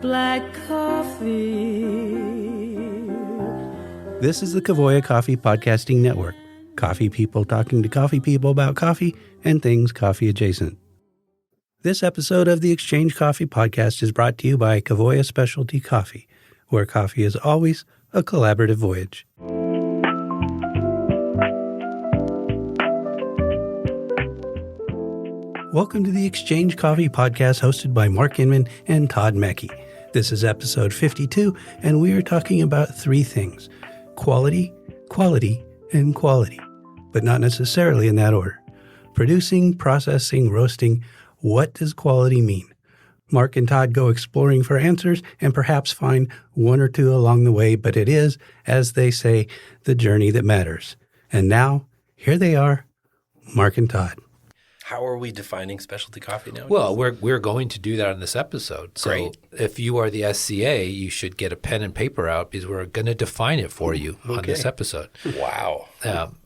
black coffee. This is the Kavoya Coffee Podcasting Network. Coffee people talking to coffee people about coffee and things coffee adjacent. This episode of the Exchange Coffee Podcast is brought to you by Kavoya Specialty Coffee, where coffee is always a collaborative voyage. Welcome to the Exchange Coffee Podcast hosted by Mark Inman and Todd Mackey. This is episode 52, and we are talking about three things: quality, quality, and quality, but not necessarily in that order. Producing, processing, roasting. What does quality mean? Mark and Todd go exploring for answers and perhaps find one or two along the way, but it is, as they say, the journey that matters. And now, here they are, Mark and Todd. How are we defining specialty coffee now? Well, we're going to do that in this episode. So Great. If you are the SCA, you should get a pen and paper out because we're going to define it for you on this episode. Wow.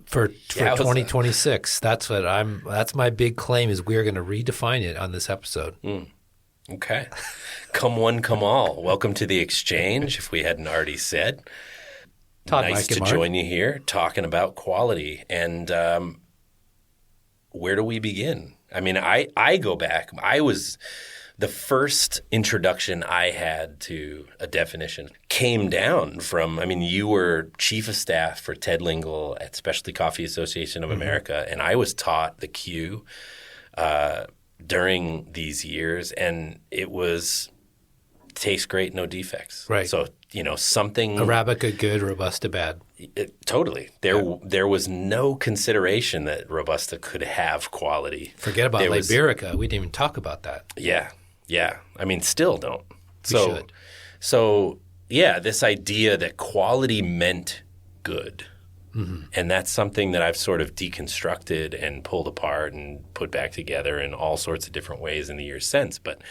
For 2026, that's my big claim is we're going to redefine it on this episode. Okay. Come one, come all. Welcome to the Exchange, if we hadn't already said. Todd, nice Mike, to and Mark. join you here talking about quality. And where do we begin? I mean, I go back. The first introduction I had to a definition came down from, you were chief of staff for Ted Lingle at Specialty Coffee Association of America, and I was taught the Q during these years, and it was tastes great, no defects. Right. So, something – Arabica good, Robusta bad. Totally. There was no consideration that Robusta could have quality. Forget about Liberica. We didn't even talk about that. Yeah. Still don't. We should. So, this idea that quality meant good. Mm-hmm. And that's something that I've sort of deconstructed and pulled apart and put back together in all sorts of different ways in the years since. But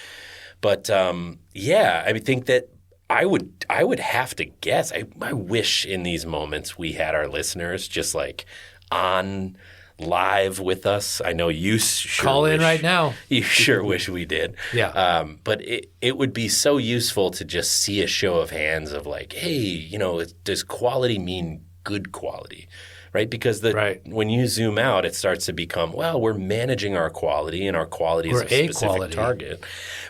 I think that I would have to guess. I wish in these moments we had our listeners just like on live with us. I know you sure call in right now. You sure wish we did. Yeah. But it would be so useful to just see a show of hands of like, hey, does quality mean good quality? Right? Because when you zoom out, it starts to become, well, we're managing our quality, and our quality is a specific target.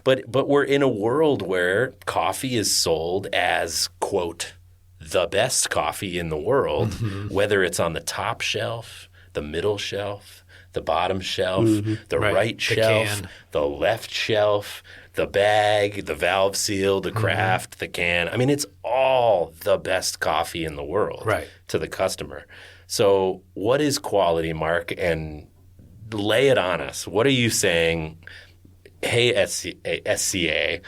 But we're in a world where coffee is sold as, quote, the best coffee in the world, whether it's on the top shelf, the middle shelf, the bottom shelf, the right shelf, the left shelf, the bag, the valve seal, the craft, the can. It's all the best coffee in the world to the customer. So what is quality, Mark? And lay it on us. What are you saying? Hey, SCA,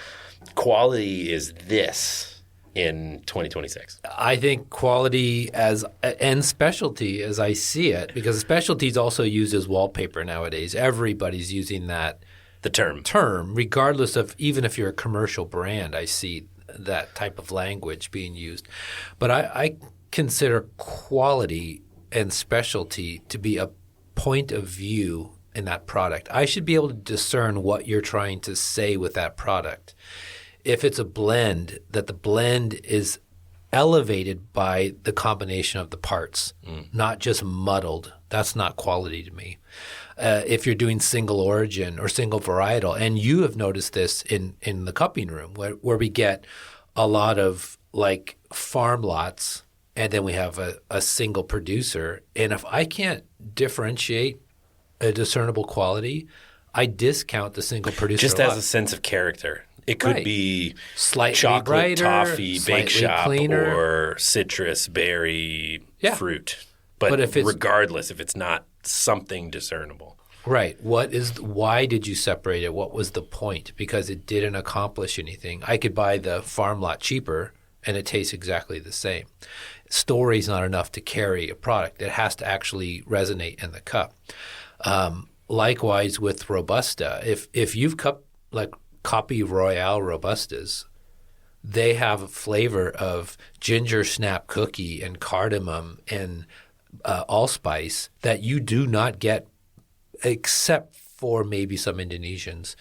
quality is this in 2026. I think quality and specialty as I see it, because specialty is also used as wallpaper nowadays. Everybody's using that the term, regardless of even if you're a commercial brand. I see that type of language being used. But I consider quality and specialty to be a point of view in that product. I should be able to discern what you're trying to say with that product. If it's a blend, that the blend is elevated by the combination of the parts, not just muddled. That's not quality to me. If you're doing single origin or single varietal, and you have noticed this in the cupping room where we get a lot of like farm lots, and then we have a single producer. And if I can't differentiate a discernible quality, I discount the single producer. Just as a sense of character. It could be slightly chocolate, brighter, toffee, bake shop, cleaner, or citrus, berry, fruit. But if it's, regardless, if it's not something discernible. Right. Why did you separate it? What was the point? Because it didn't accomplish anything. I could buy the farm lot cheaper and it tastes exactly the same. Story's not enough to carry a product. It has to actually resonate in the cup. Likewise with Robusta. If you've Copy Royale Robustas, they have a flavor of ginger snap cookie and cardamom and allspice that you do not get except for maybe some Indonesians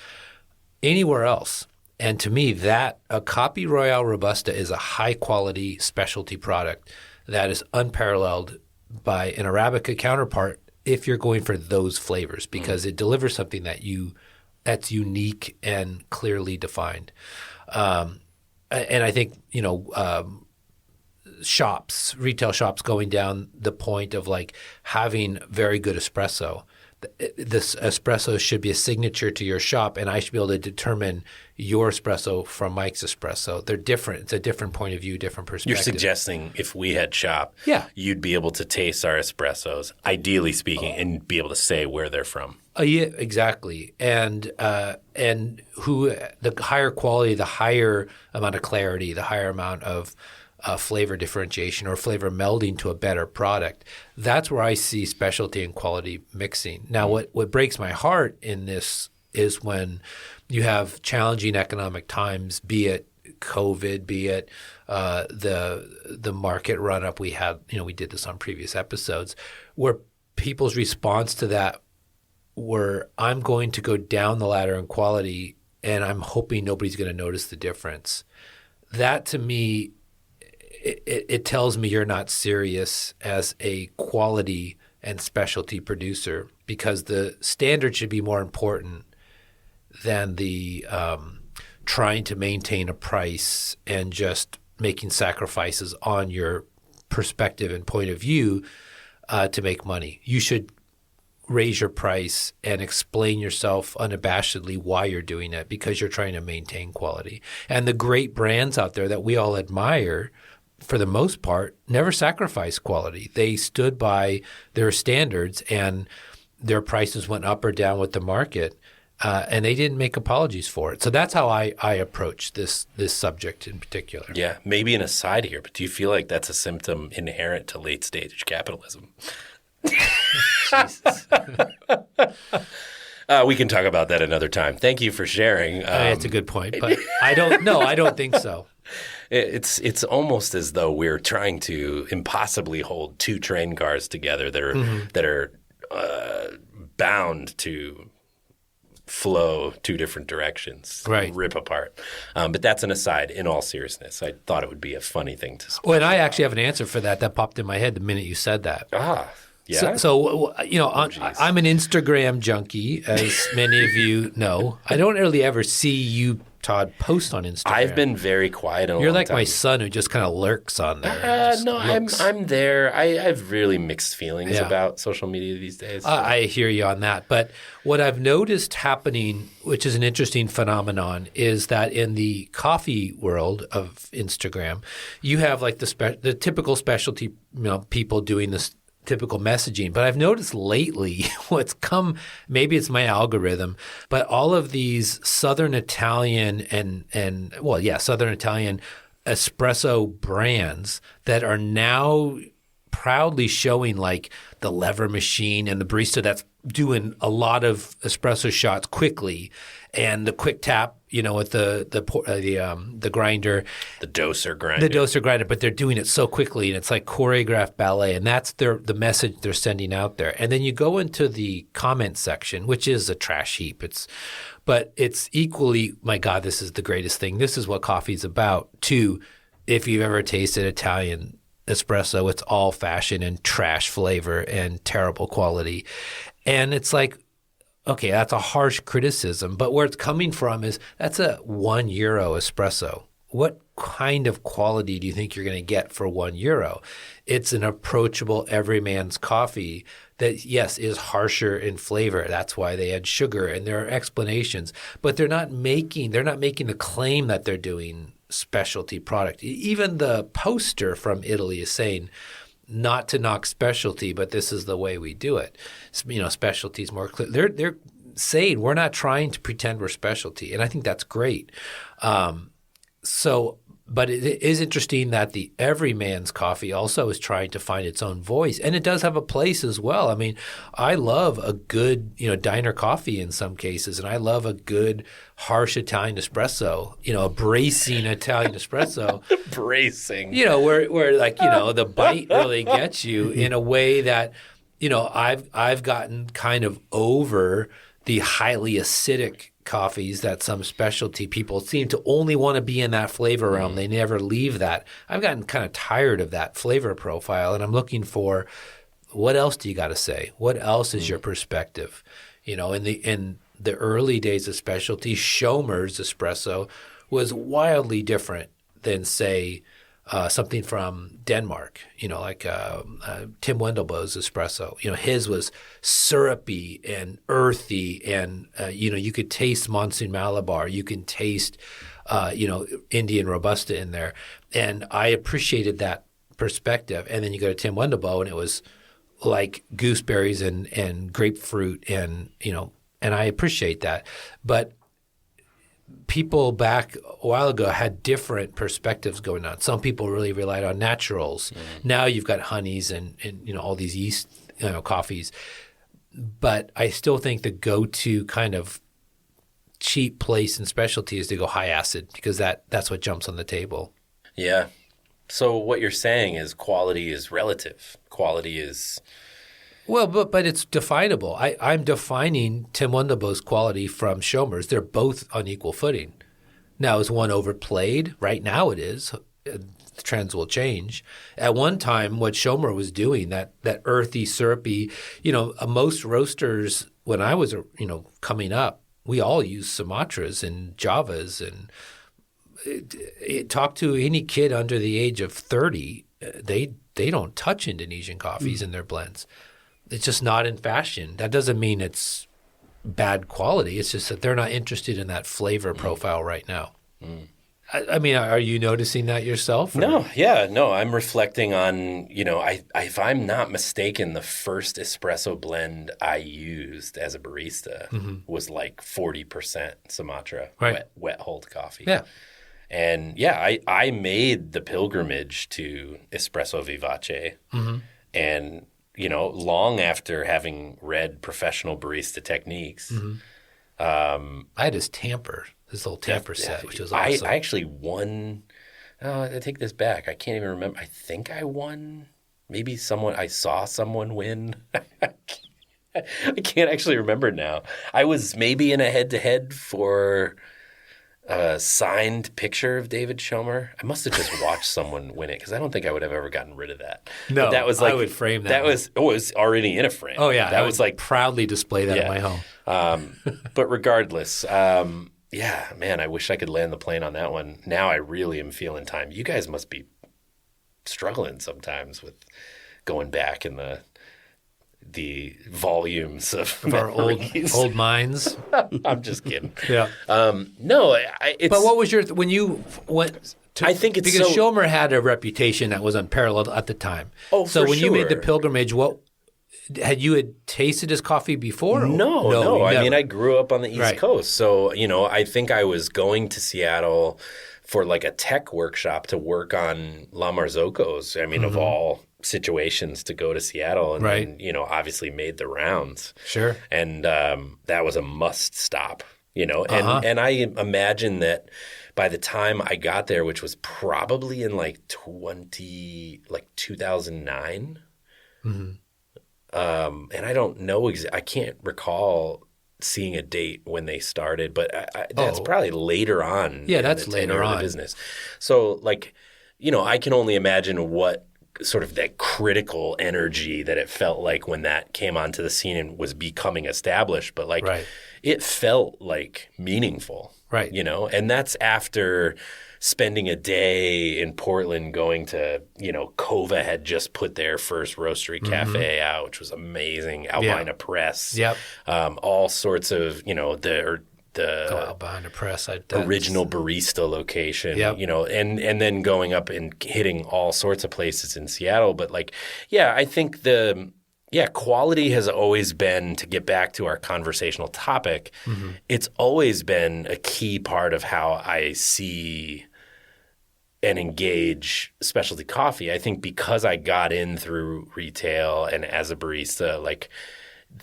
anywhere else. And to me, that a Coffee Royale Robusta is a high-quality specialty product that is unparalleled by an Arabica counterpart if you're going for those flavors, because it delivers something that's unique and clearly defined. And I think, retail shops going down the point of like having very good espresso. This espresso should be a signature to your shop, and I should be able to determine your espresso from Mike's espresso. They're different. It's a different point of view, different perspective. You're suggesting if we had shop, you'd be able to taste our espressos, ideally speaking, and be able to say where they're from. Yeah, exactly. And who the higher quality, the higher amount of clarity, the higher amount of flavor differentiation or flavor melding to a better product. That's where I see specialty and quality mixing. Now, what breaks my heart in this is when you have challenging economic times, be it COVID, be it the market run-up we had. We did this on previous episodes, where people's response to that were, I'm going to go down the ladder in quality and I'm hoping nobody's going to notice the difference. That to me, it tells me you're not serious as a quality and specialty producer, because the standard should be more important than the trying to maintain a price and just making sacrifices on your perspective and point of view to make money. You should raise your price and explain yourself unabashedly why you're doing it, because you're trying to maintain quality. And the great brands out there that we all admire, for the most part, never sacrificed quality. They stood by their standards, and their prices went up or down with the market, and they didn't make apologies for it. So that's how I approach this subject in particular. Yeah, maybe an aside here, but do you feel like that's a symptom inherent to late-stage capitalism? Jesus. We can talk about that another time. Thank you for sharing. That's a good point, but I don't think so. It's almost as though we're trying to impossibly hold two train cars together that are bound to flow two different directions, right? Rip apart. But that's an aside. In all seriousness, I thought it would be a funny thing to. Well, and I actually have an answer for that popped in my head the minute you said that. Yeah. So I'm an Instagram junkie, as many of you know. I don't really ever see you, Todd, post on Instagram. I've been very quiet. You're like my son, who just kind of lurks on there. No, I'm there. I have really mixed feelings about social media these days. I hear you on that. But what I've noticed happening, which is an interesting phenomenon, is that in the coffee world of Instagram, you have like the typical specialty people doing this typical messaging. But I've noticed lately maybe it's my algorithm, but all of these Southern Italian Southern Italian espresso brands that are now proudly showing like the lever machine and the barista that's doing a lot of espresso shots quickly, and the quick tap, with the grinder, the doser grinder, but they're doing it so quickly, and it's like choreographed ballet, and that's the message they're sending out there. And then you go into the comment section, which is a trash heap. But it's equally, my God, this is the greatest thing. This is what coffee's about. Too, if you've ever tasted Italian espresso, it's all fashion and trash flavor and terrible quality. And it's like, okay, that's a harsh criticism, but where it's coming from is that's a €1 espresso. What kind of quality do you think you're going to get for €1? It's an approachable everyman's coffee that, yes, is harsher in flavor. That's why they add sugar, and there are explanations. But they're not making the claim that they're doing specialty product. Even the poster from Italy is saying, not to knock specialty, but this is the way we do it. Specialty is more clear. They're saying we're not trying to pretend we're specialty, and I think that's great. But it is interesting that the everyman's coffee also is trying to find its own voice, and it does have a place as well. I mean, I love a good, diner coffee in some cases, and I love a good harsh Italian espresso, a bracing Italian espresso. Bracing. Where like, the bite really gets you in a way that, I've gotten kind of over the highly acidic coffees that some specialty people seem to only want to be in that flavor realm. They never leave that. I've gotten kind of tired of that flavor profile, and I'm looking for what else do you got to say? What else is your perspective? You know, in the early days of specialty, Schomer's espresso was wildly different than, say, something from Denmark, you know, like Tim Wendelboe's espresso. You know, his was syrupy and earthy, and you know, you could taste Monsoon Malabar, you can taste, you know, Indian Robusta in there, and I appreciated that perspective. And then you go to Tim Wendelboe, and it was like gooseberries and grapefruit, and you know, and I appreciate that, but people back a while ago had different perspectives going on. Some people really relied on naturals. Now you've got honeys and you know, all these yeast, you know, coffees. But I still think the go-to kind of cheap place in specialty is to go high acid, because that's what jumps on the table. Yeah. So what you're saying is quality is relative. Quality is... Well, but it's definable. I'm defining Tim Wendelboe's quality from Schomer's. They're both on equal footing. Now, is one overplayed? Right now it is. The trends will change. At one time, what Schomer was doing, that earthy, syrupy, you know, most roasters, when I was, you know, coming up, we all used Sumatras and Javas. And talk to any kid under the age of 30, they don't touch Indonesian coffees in their blends. It's just not in fashion. That doesn't mean it's bad quality. It's just that they're not interested in that flavor profile right now. I mean, are you noticing that yourself? Or? No. I'm reflecting on, you know, if I'm not mistaken, the first espresso blend I used as a barista was like 40% Sumatra, wet hold coffee. Yeah. And yeah, I made the pilgrimage to espresso vivace, and you know, long after having read professional barista techniques. I had his little tamper set, which was awesome. I actually won. I take this back. I can't even remember. I think I won. Maybe I saw someone win. I can't actually remember now. I was maybe in a head-to-head for a signed picture of David Schomer. I must have just watched someone win it, because I don't think I would have ever gotten rid of that. No, but that was like, I would frame that. It was already in a frame. Oh yeah, that I was would like proudly display that in my home. But regardless, yeah, man, I wish I could land the plane on that one. Now I really am feeling time. You guys must be struggling sometimes with going back in the volumes of our old minds. I'm just kidding. Yeah. No, it's... But what was when you went to... I think it's because Schomer had a reputation that was unparalleled at the time. Oh, so for when you made the sure. pilgrimage, what had tasted his coffee before? No. I mean, I grew up on the East Coast. So, you know, I think I was going to Seattle for like a tech workshop to work on La Marzocco's. I mean, of all situations to go to Seattle, and then, you know, obviously made the rounds. Sure. And that was a must stop, you know. And I imagine that by the time I got there, which was probably in like 2009, and I don't know I can't recall seeing a date when they started, but that's probably later on. Yeah, that's later on. The business. So, like, you know, I can only imagine what sort of that critical energy that it felt like when that came onto the scene and was becoming established. But like, it felt like meaningful, you know, and that's after spending a day in Portland going to, you know, Kova had just put their first roastery cafe out, which was amazing. Albina Press, all sorts of, you know, the Albina Press, original barista location, you know, and then going up and hitting all sorts of places in Seattle. But like, yeah, I think quality has always been, to get back to our conversational topic, it's always been a key part of how I see and engage specialty coffee. I think because I got in through retail and as a barista, like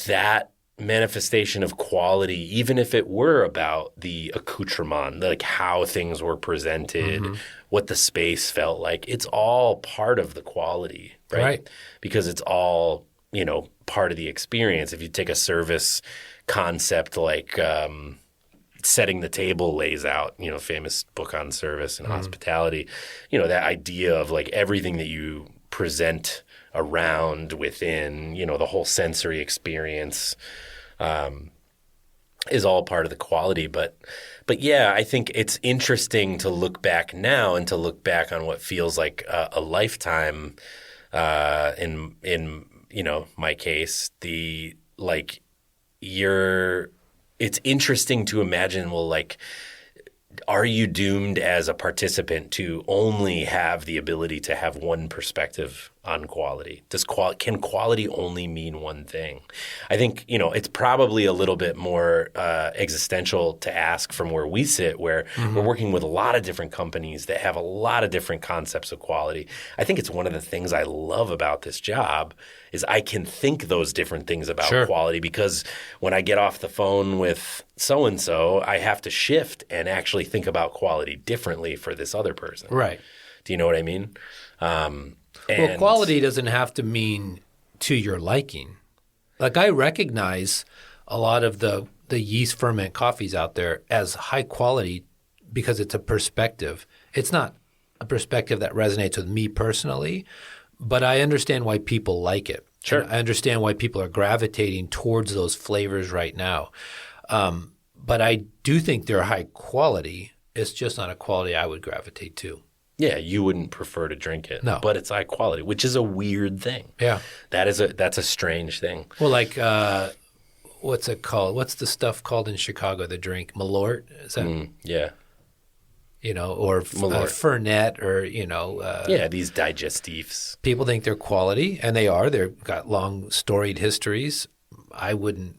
that manifestation of quality, even if it were about the accoutrement, like how things were presented, what the space felt like, it's all part of the quality, right? Because it's all, you know, part of the experience. If you take a service concept like, Setting the Table lays out, famous book on service and hospitality, that idea of like everything that you present around within, the whole sensory experience is all part of the quality. But yeah, I think it's interesting to look back now and to look back on what feels like a lifetime in my case, it's interesting to imagine, well, like, are you doomed as a participant to only have the ability to have one perspective on quality? Can quality only mean one thing? I think, it's probably a little bit more existential to ask from where we sit, where we're working with a lot of different companies that have a lot of different concepts of quality. I think it's one of the things I love about this job is I can think those different things about quality, because when I get off the phone with so-and-so, I have to shift and actually think about quality differently for this other person. Right. Do you know what I mean? Well, quality doesn't have to mean to your liking. Like, I recognize a lot of the yeast ferment coffees out there as high quality because it's a perspective. It's not a perspective that resonates with me personally, but I understand why people like it. Sure. And I understand why people are gravitating towards those flavors right now. But I do think they're high quality. It's just not a quality I would gravitate to. Yeah, you wouldn't prefer to drink it. No. But it's high quality, which is a weird thing. Yeah. That's a strange thing. Well, like what's it called? What's the stuff called in Chicago, the drink? Malort? Is that? Yeah. Or Fernet, or, yeah, these digestifs. People think they're quality, and they are. They've got long, storied histories. I wouldn't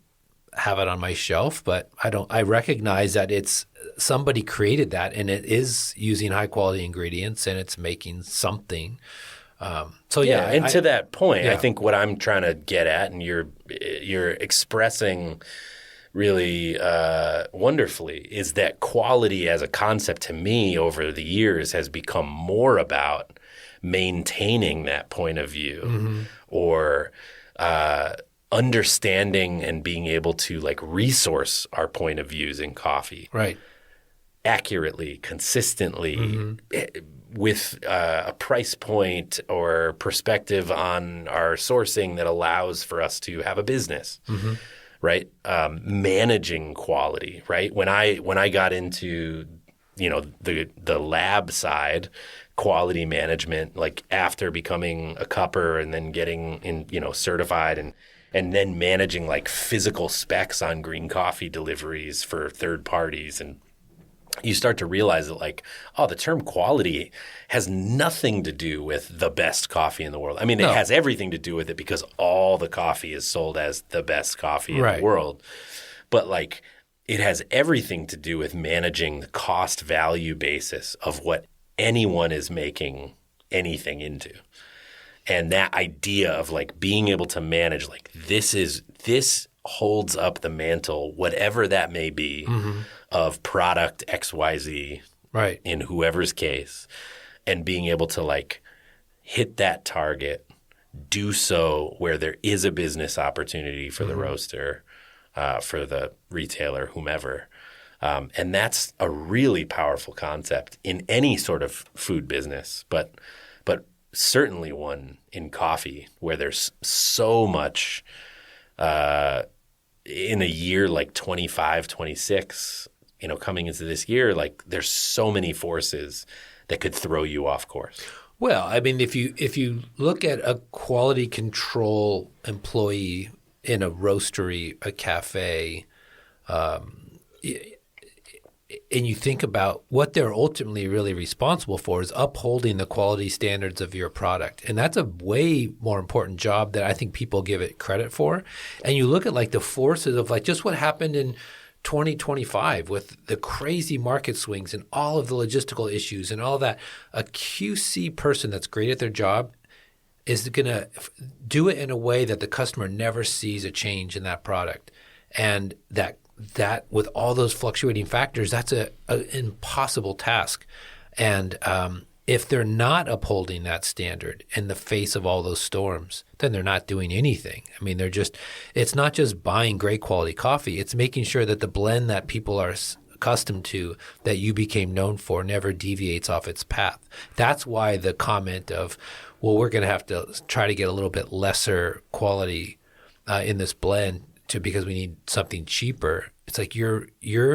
have it on my shelf, but I recognize that it's somebody created that, and it is using high-quality ingredients, and it's making something. To that point, I think what I'm trying to get at, and you're expressing really wonderfully, is that quality as a concept to me over the years has become more about maintaining that point of view, or understanding and being able to like resource our point of views in coffee. Right. Accurately, consistently, with a price point or perspective on our sourcing that allows for us to have a business. Right? Managing quality, right? When I got into, the lab side, quality management, like after becoming a cupper and then getting in, certified and then managing like physical specs on green coffee deliveries for third parties, and you start to realize that like, the term quality has nothing to do with the best coffee in the world. I mean, it has everything to do with it because all the coffee is sold as the best coffee in the world. But like, it has everything to do with managing the cost value basis of what anyone is making anything into. And that idea of like being able to manage, like this holds up the mantle, whatever that may be, of product XYZ, right, in whoever's case, and being able to like hit that target, do so where there is a business opportunity for the roaster, for the retailer, whomever. And that's a really powerful concept in any sort of food business, but certainly one in coffee where there's so much in a year like 25, 26, coming into this year, like there's so many forces that could throw you off course. Well, I mean, if you look at a quality control employee in a roastery, a cafe, and you think about what they're ultimately really responsible for is upholding the quality standards of your product. And that's a way more important job that I think people give it credit for. And you look at like the forces of like just what happened in 2025 with the crazy market swings and all of the logistical issues and all of that. A QC person that's great at their job is going to do it in a way that the customer never sees a change in that product. And that with all those fluctuating factors, that's an impossible task. And if they're not upholding that standard in the face of all those storms, then they're not doing anything. I mean, it's not just buying great quality coffee. It's making sure that the blend that accustomed to, that you became known for, never deviates off its path. That's why the comment of, well, we're going to have to try to get a little bit lesser quality in this blend because we need something cheaper. It's like you're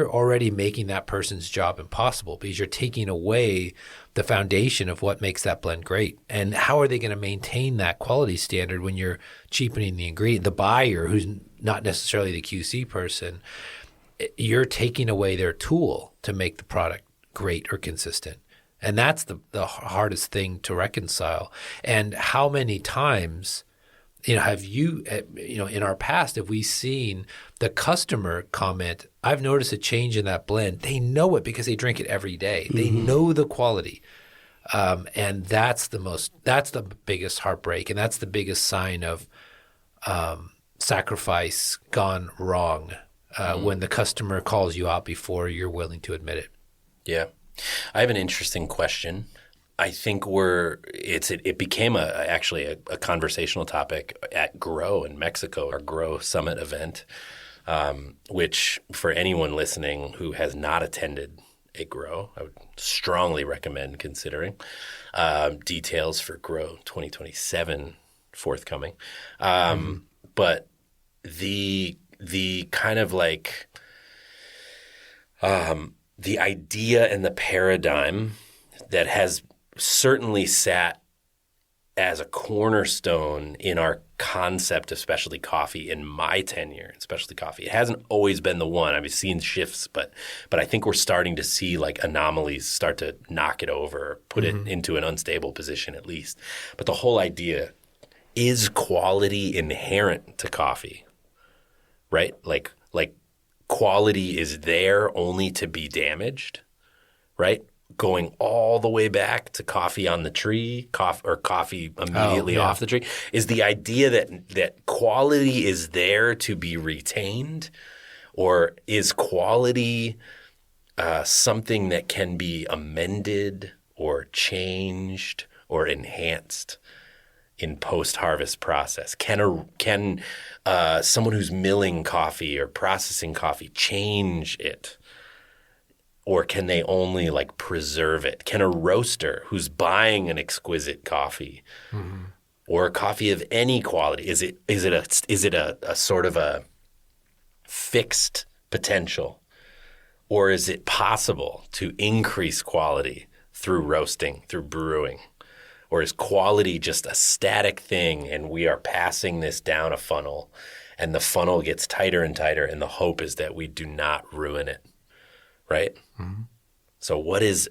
already making that person's job impossible because you're taking away the foundation of what makes that blend great. And how are they going to maintain that quality standard when you're cheapening the ingredient? The buyer, who's not necessarily the QC person, you're taking away their tool to make the product great or consistent. And that's the hardest thing to reconcile. And how many times have you, in our past, have we seen the customer comment, I've noticed a change in that blend. They know it because they drink it every day. They know the quality. And that's the biggest heartbreak. And that's the biggest sign of sacrifice gone wrong when the customer calls you out before you're willing to admit it. Yeah. I have an interesting question. I think it became actually a conversational topic at GROW in Mexico, our GROW Summit event, which for anyone listening who has not attended a GROW, I would strongly recommend considering. Details for GROW 2027 forthcoming. But the kind of like the idea and the paradigm that has certainly sat as a cornerstone in our concept of specialty coffee in my tenure in specialty coffee. It hasn't always been the one. I've seen shifts, but I think we're starting to see like anomalies start to knock it over, put it into an unstable position at least. But the whole idea is quality inherent to coffee, right? Like quality is there only to be damaged, right? Going all the way back to coffee on the tree, coffee immediately off the tree, is the idea that quality is there to be retained, or is quality something that can be amended or changed or enhanced in post-harvest process? Can someone who's milling coffee or processing coffee change it? Or can they only like preserve it? Can a roaster who's buying an exquisite coffee or a coffee of any quality, is it a sort of a fixed potential, or is it possible to increase quality through roasting, through brewing? Or is quality just a static thing and we are passing this down a funnel and the funnel gets tighter and tighter and the hope is that we do not ruin it? Right? So what is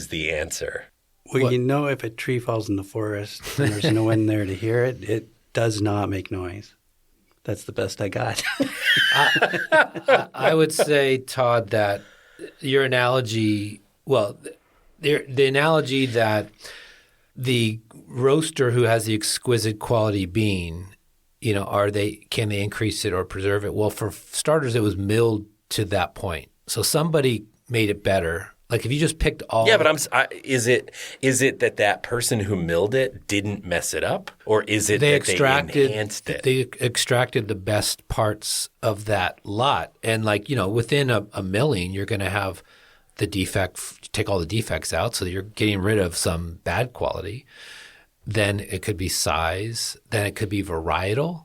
the answer? Well, if a tree falls in the forest and there's no one there to hear it, it does not make noise. That's the best I got. I would say, Todd, that your analogy, the analogy that the roaster who has the exquisite quality bean, can they increase it or preserve it? Well, for starters, it was milled to that point. So somebody made it better. Like if you just picked all. Yeah, but is it that person who milled it didn't mess it up, or is it they enhanced it? They extracted the best parts of that lot, and within a milling, you're going to have the defect. Take all the defects out, so that you're getting rid of some bad quality. Then it could be size. Then it could be varietal.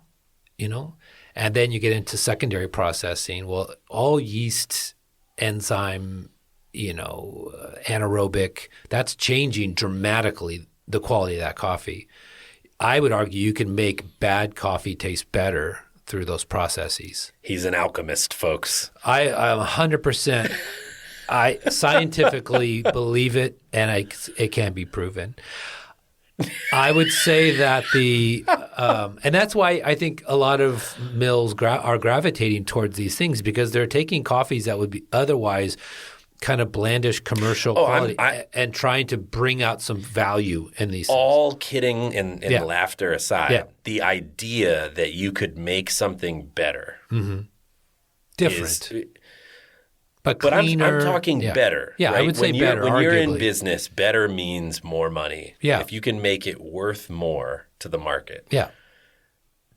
And then you get into secondary processing. Well, all yeast, enzyme, anaerobic, that's changing dramatically the quality of that coffee. I would argue you can make bad coffee taste better through those processes. He's an alchemist, folks. I'm 100%. I scientifically believe it, and it can be proven. I would say that and that's why I think a lot of mills are gravitating towards these things, because they're taking coffees that would be otherwise kind of blandish commercial quality and trying to bring out some value in these all things. Kidding and laughter aside, the idea that you could make something better, different. But I'm talking better. Yeah, right? I would say better. When arguably. you're in business, better means more money. Yeah. If you can make it worth more to the market,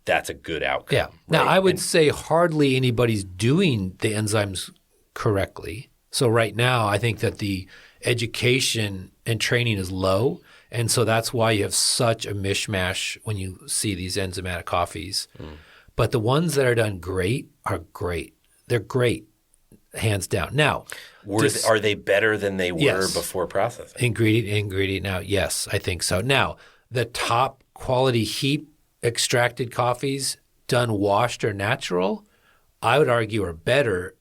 that's a good outcome. Yeah. Right? Now, I would say hardly anybody's doing the enzymes correctly. So right now, I think that the education and training is low. And so that's why you have such a mishmash when you see these enzymatic coffees. But the ones that are done great are great. They're great, hands down. Now, are they better than they were Yes. before processing? Ingredient now, yes, I think so. Now, the top quality heap extracted coffees done washed or natural, I would argue are better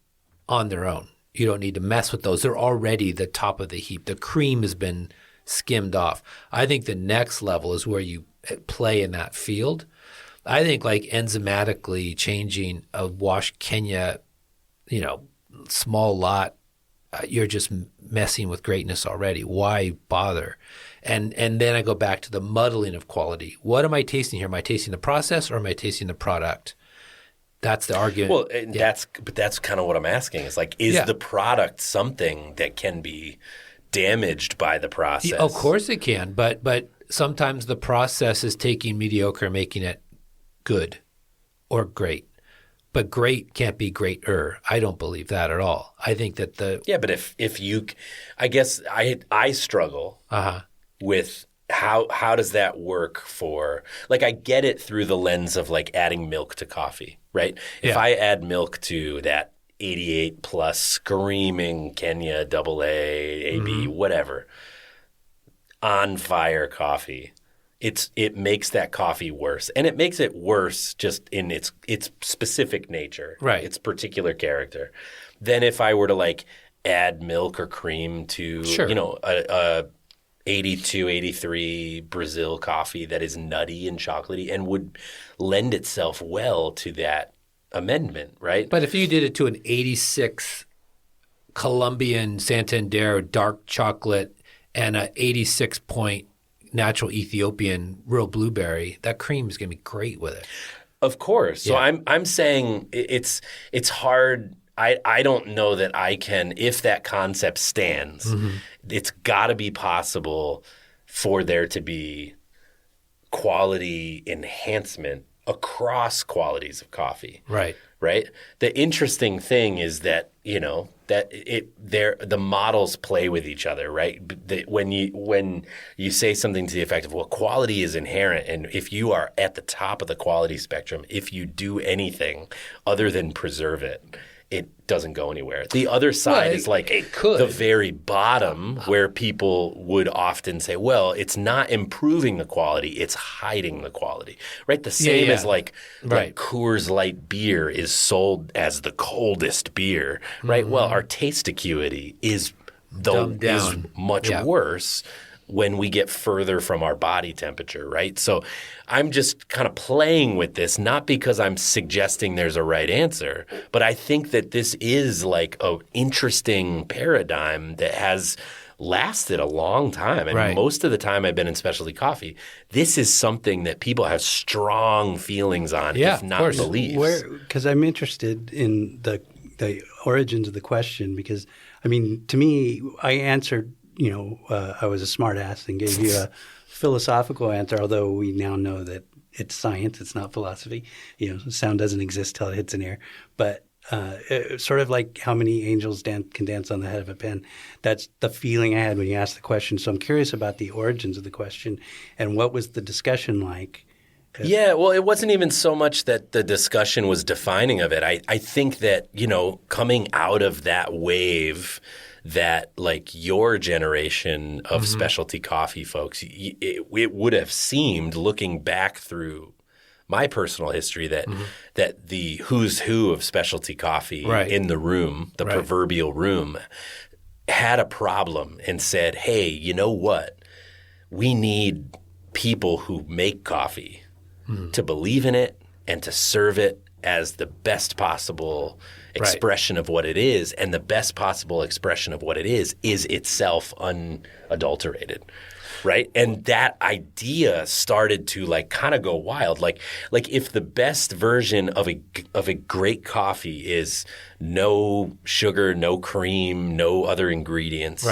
on their own. You don't need to mess with those. They're already the top of the heap. The cream has been skimmed off. I think the next level is where you play in that field. I think like enzymatically changing a washed Kenya, small lot, you're just messing with greatness already. Why bother? And then I go back to the muddling of quality. What am I tasting here? Am I tasting the process or am I tasting the product? That's the argument. Well, and that's kind of what I'm asking. Is like, is the product something that can be damaged by the process? Of course it can, but sometimes the process is taking mediocre and making it good or great. But great can't be greater. I don't believe that at all. I think that but if you, I guess I struggle with how does that work for, like, I get it through the lens of like adding milk to coffee, right? If I add milk to that 88 plus screaming Kenya AA, AB, whatever, on fire coffee, it makes that coffee worse. And it makes it worse just in its specific nature, right? Its particular character. Than if I were to like add milk or cream to, a 82, 83 Brazil coffee that is nutty and chocolatey and would lend itself well to that amendment, right? But if you did it to an 86 Colombian Santander dark chocolate and an 86 point natural Ethiopian real blueberry, that cream is going to be great with it. Of course. So I'm saying it's hard. I don't know that I can, if that concept stands, it's got to be possible for there to be quality enhancement across qualities of coffee. Right. Right? The interesting thing is that, the models play with each other, right? When you say something to the effect of, well, quality is inherent, and if you are at the top of the quality spectrum, if you do anything other than preserve it, it doesn't go anywhere. The other side is like the very bottom, where people would often say, well, it's not improving the quality, it's hiding the quality, right? The same as like Coors Light beer is sold as the coldest beer, right? Well, our taste acuity is much worse when we get further from our body temperature, right? So I'm just kind of playing with this, not because I'm suggesting there's a right answer, but I think that this is like an interesting paradigm that has lasted a long time. And most of the time I've been in specialty coffee, this is something that people have strong feelings on, if not beliefs. Because I'm interested in the origins of the question, because, I mean, to me, I answered I was a smart ass and gave you a philosophical answer, although we now know that it's science, it's not philosophy. Sound doesn't exist till it hits an ear. But sort of like how many angels can dance on the head of a pin. That's the feeling I had when you asked the question. So I'm curious about the origins of the question and what was the discussion like? Yeah, well, it wasn't even so much that the discussion was defining of it. I think that, coming out of that wave – that like your generation of specialty coffee folks, it would have seemed, looking back through my personal history, that the who's who of specialty coffee in the room, the proverbial room, had a problem and said, hey, you know what? We need people who make coffee to believe in it and to serve it as the best possible expression of what it is, and the best possible expression of what it is itself unadulterated, right? And that idea started to like kind of go wild. Like if the best version of a great coffee is no sugar, no cream, no other ingredients,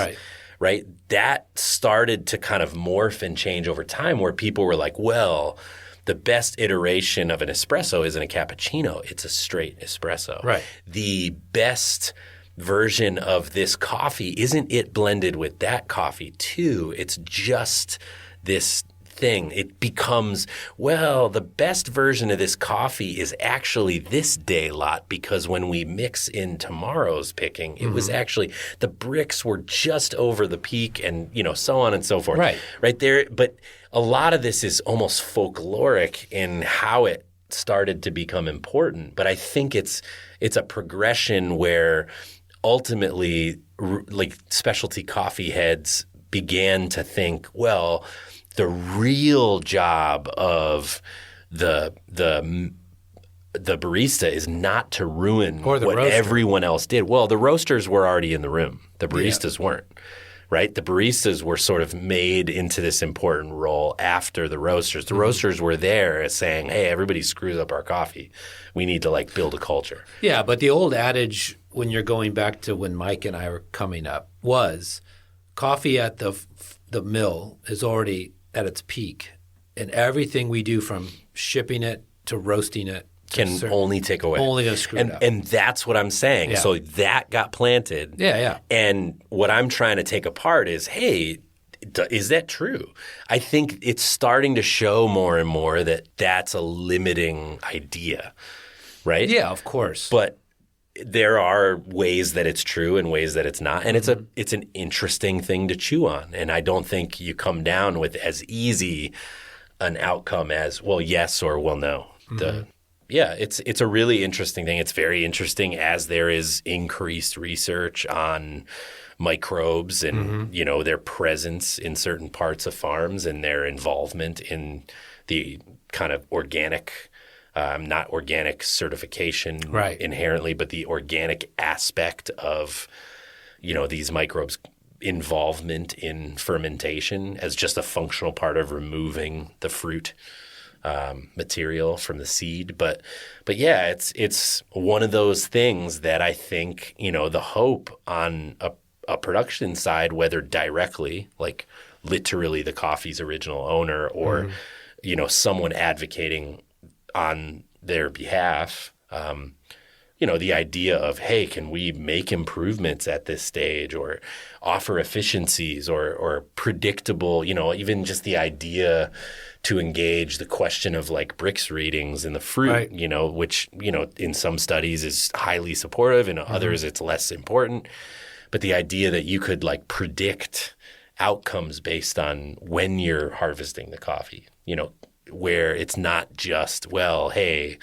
right? That started to kind of morph and change over time, where people were like, well, the best iteration of an espresso isn't a cappuccino, it's a straight espresso. Right. The best version of this coffee, isn't it blended with that coffee too? It's just this thing. It becomes, well, the best version of this coffee is actually this day lot, because when we mix in tomorrow's picking, it was actually the bricks were just over the peak, and so on and so forth. Right there. But a lot of this is almost folkloric in how it started to become important. But I think it's a progression where ultimately, like, specialty coffee heads began to think, well, the real job of the barista is not to ruin what roaster. Everyone else did. Well, the roasters were already in the room. The baristas weren't, right? The baristas were sort of made into this important role after the roasters. The roasters were there as saying, hey, everybody screws up our coffee. We need to, like, build a culture. Yeah, but the old adage, when you're going back to when Mike and I were coming up, was coffee at the mill is already at its peak, and everything we do from shipping it to roasting it can only take away. Only going to screw it up. And that's what I'm saying. Yeah. So that got planted. Yeah. And what I'm trying to take apart is, hey, is that true? I think it's starting to show more and more that that's a limiting idea, right? Yeah, of course. But there are ways that it's true and ways that it's not, and it's an interesting thing to chew on. And I don't think you come down with as easy an outcome as, well, yes or well, no. It's a really interesting thing. It's very interesting as there is increased research on microbes and their presence in certain parts of farms and their involvement in the kind of organic. Not organic certification inherently, but the organic aspect of, these microbes' involvement in fermentation as just a functional part of removing the fruit material from the seed. But yeah, it's one of those things that I think, the hope on a production side, whether directly, like literally the coffee's original owner, or, someone advocating on their behalf, the idea of, hey, can we make improvements at this stage or offer efficiencies or predictable, even just the idea to engage the question of, like, Brix readings in the fruit, which, in some studies is highly supportive, in others it's less important. But the idea that you could, like, predict outcomes based on when you're harvesting the coffee, where it's not just, well, hey,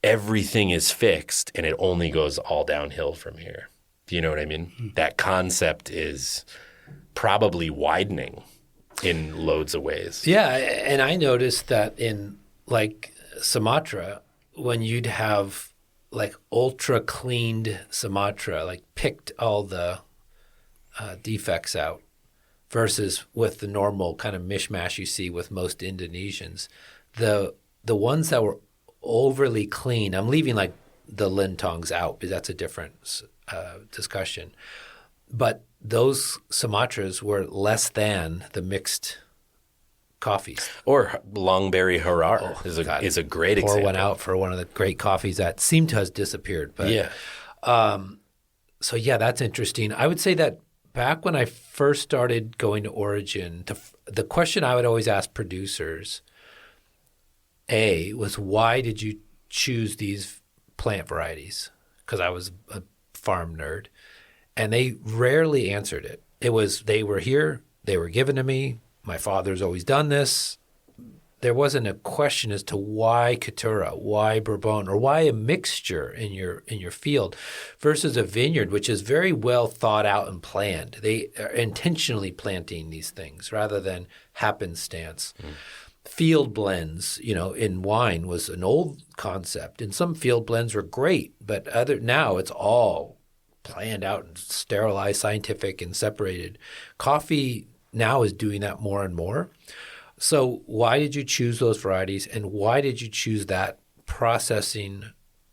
everything is fixed and it only goes all downhill from here. Do you know what I mean? That concept is probably widening in loads of ways. Yeah, and I noticed that in, like, Sumatra, when you'd have, like, ultra cleaned Sumatra, like, picked all the defects out, versus with the normal kind of mishmash you see with most Indonesians, the ones that were overly clean, I'm leaving, like, the Lintongs out because that's a different discussion, but those Sumatras were less than the mixed coffees. Or Longberry Harar is a great example. Pour one out for one of the great coffees that seem to have disappeared. But yeah. So yeah, that's interesting. I would say that back when I first started going to Origin, the question I would always ask producers, was why did you choose these plant varieties? Because I was a farm nerd. And they rarely answered it. It was, they were here, they were given to me, my father's always done this. There wasn't a question as to why Caturra, why Bourbon, or why a mixture in your field versus a vineyard, which is very well thought out and planned. They are intentionally planting these things rather than happenstance. Field blends, in wine was an old concept, and some field blends were great, but now it's all planned out and sterilized, scientific, and separated. Coffee now is doing that more and more. So why did you choose those varieties, and why did you choose that processing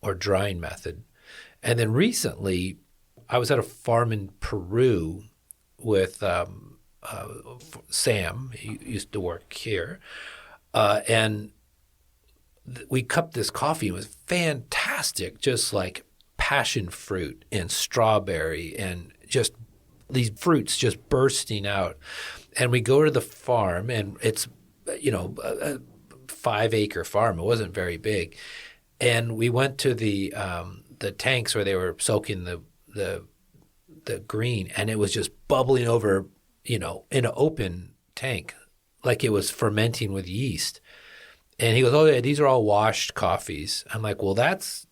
or drying method? And then recently, I was at a farm in Peru with Sam. He used to work here. And we cupped this coffee. It was fantastic, just like passion fruit and strawberry and just these fruits just bursting out. And we go to the farm, and it's, a 5-acre farm. It wasn't very big. And we went to the tanks where they were soaking the green, and it was just bubbling over, in an open tank, like it was fermenting with yeast. And he goes, "Oh yeah, these are all washed coffees." I'm like, "Well, that's